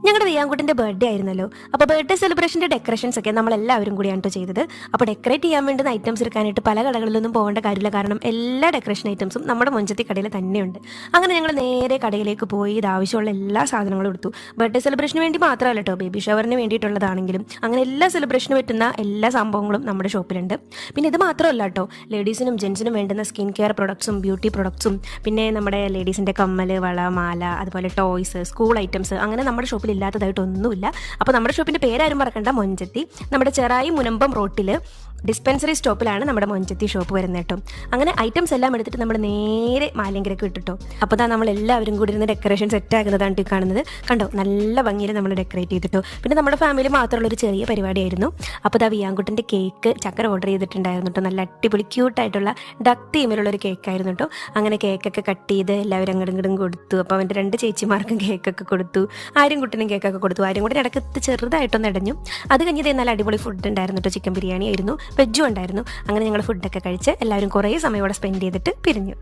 ഞങ്ങളുടെ വിയാൻകുട്ടിന്റെ ബർത്ത്ഡേ ആയിരുന്നല്ലോ. അപ്പോൾ ബർത്ത്ഡേ സെലിബ്രേഷന്റെ ഡെക്കറേഷൻസ് ഒക്കെ നമ്മളെല്ലാവരും കൂടിയാണ് കേട്ടോ ചെയ്തത്. അപ്പോൾ ഡെക്കറേറ്റ് ചെയ്യാൻ വേണ്ടുന്ന ഐറ്റംസ് എടുക്കാനായിട്ട് പല കടകളിലൊന്നും പോകേണ്ട കാര്യമില്ല, കാരണം എല്ലാ ഡെക്കറേഷൻ ഐറ്റംസും നമ്മുടെ മൊഞ്ചത്തി കടയിൽ തന്നെയുണ്ട്. അങ്ങനെ ഞങ്ങൾ നേരെ കടയിലേക്ക് പോയി ഇത് ആവശ്യമുള്ള എല്ലാ സാധനങ്ങളും എടുത്തു. ബർത്ത്ഡേ സെലിബ്രേഷന് വേണ്ടി മാത്രമല്ല കേട്ടോ, ബേബി ഷവറിന് വേണ്ടിയിട്ടുള്ളതാണെങ്കിലും അങ്ങനെ എല്ലാ സെലിബ്രേഷന് പറ്റുന്ന എല്ലാ സംഭവങ്ങളും നമ്മുടെ ഷോപ്പിലുണ്ട്. പിന്നെ ഇത് മാത്രമല്ല കേട്ടോ, ലേഡീസിനും ജെൻസിനും വേണ്ടുന്ന സ്കിൻ കെയർ പ്രൊഡക്ട്സും ബ്യൂട്ടി പ്രൊഡക്ട്സും പിന്നെ നമ്മുടെ ലേഡീസിൻ്റെ കമ്മൽ, വള, മാല, അതുപോലെ ടോയ്സ്, സ്കൂൾ ഐറ്റംസ്, അങ്ങനെ നമ്മുടെ ഷോപ്പിൽ ഇല്ലാത്തതായിട്ടൊന്നുമില്ല. അപ്പോൾ നമ്മുടെ ഷോപ്പിൻ്റെ പേരാരും മറക്കണ്ട, മൊഞ്ചത്തി. നമ്മുടെ ചെറായി മുനമ്പം റോട്ടിൽ ഡിസ്പെൻസറി സ്റ്റോപ്പിലാണ് നമ്മുടെ മൊഞ്ചത്തി ഷോപ്പ് വരുന്നത് കേട്ടോ. അങ്ങനെ ഐറ്റംസ് എല്ലാം എടുത്തിട്ട് നമ്മൾ നേരെ മാലിങ്കരക്ക് വിട്ടിട്ടോ. അപ്പോൾ നമ്മൾ എല്ലാവരും കൂടി ഇരുന്ന് ഡെക്കറേഷൻ സെറ്റ് ആക്കുന്നതാണ് ഈ കാണുന്നത്. കണ്ടോ, നല്ല ഭംഗിയിൽ നമ്മൾ ഡെക്കറേറ്റ് ചെയ്തിട്ടോ. പിന്നെ നമ്മുടെ ഫാമിലി മാത്രമുള്ളൊരു ചെറിയ പരിപാടിയായിരുന്നു. അപ്പോൾ വിയാൻകുട്ടിൻ്റെ കേക്ക് ചക്കര ഓർഡർ ചെയ്തിട്ടുണ്ടായിരുന്നു കേട്ടോ. നല്ല അടിപൊളി ക്യൂട്ടായിട്ടുള്ള ഡക്ക് തീമിലുള്ളൊരു കേക്കായിരുന്നു കേട്ടോ. അങ്ങനെ കേക്കൊക്കെ കട്ട് ചെയ്ത് എല്ലാവരും അങ്ങോട്ടും ഇങ്ങോട്ടും കൊടുത്തു. അപ്പോൾ അവൻ്റെ 2 ചേച്ചിമാർക്കും കേക്കൊക്കെ കൊടുത്തു. ആര്യൻകുട്ടിനും കേക്കൊക്കെ കൊടുത്തു. ആര്യൻകുട്ടി ഇടയ്ക്ക് ചെറുതായിട്ടൊന്ന് ഇടഞ്ഞു. അത് കഴിഞ്ഞത് നല്ല അടിപൊളി ഫുഡ് ഉണ്ടായിരുന്നു കേട്ടോ. ചിക്കൻ ബിരിയാണി ആയിരുന്നു, വെജും ഉണ്ടായിരുന്നു. അങ്ങനെ ഞങ്ങൾ ഫുഡൊക്കെ കഴിച്ച് എല്ലാവരും കുറേ സമയം ഇവിടെ സ്പെൻഡ് ചെയ്തിട്ട് പിരിഞ്ഞു.